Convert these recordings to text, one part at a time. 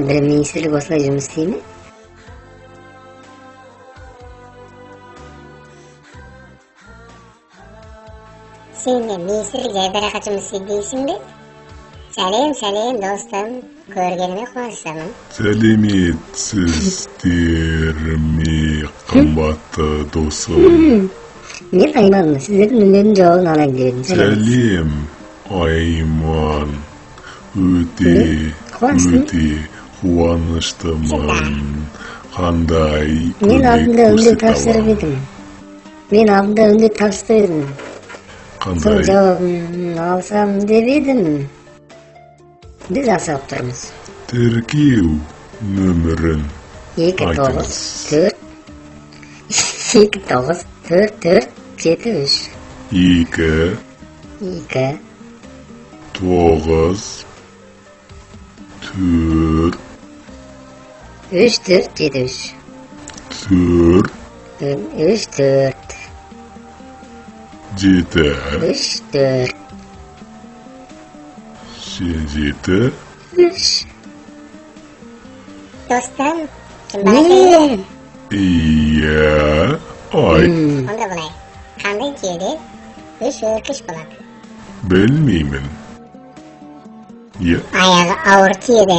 bir министрлик осылай жұмыс істей ме? Sen министрлик жайбарақат жұмыс істейді дейсің бе? Сәлем достым, көргеніме қуаныштамын. Сәлеметсіздер ме, қымбатты досым? Мен Айман, сіздердің үнлердің жауабын алайын деп едім. Сәлем, Айман. Өте қуаныштымын. Қандай Мен алдында көмек үнлер тапсырып едім. Сол Қандай? жауабын алсам деп едім. Біз асығып тұрмыз. Тіркеу нөмірін 2944 294473 2 2 9 4 3473 4 34 7 34 7 3 Dostum, kim bana söyledi? Iya ay Onda bulay. Qanday kiydi? 3 qish bo'ladi. bilmayman. Ya Oyog'i og'ir kiydi.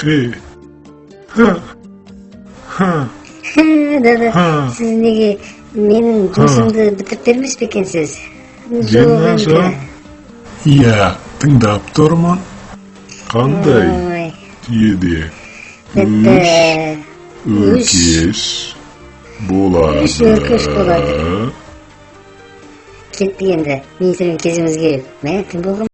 he ha Dada, Ha. siz neге менің жұмысымды бітіріп бермес пе екенсіз? Жинаса? Iya tыңдап тұрмын. Қандай Ой, тиеді? бітті. Өкеш болады. Үш өркеш болады. Кетті енді. Министрдің кезіміз керек. Мәтін болған.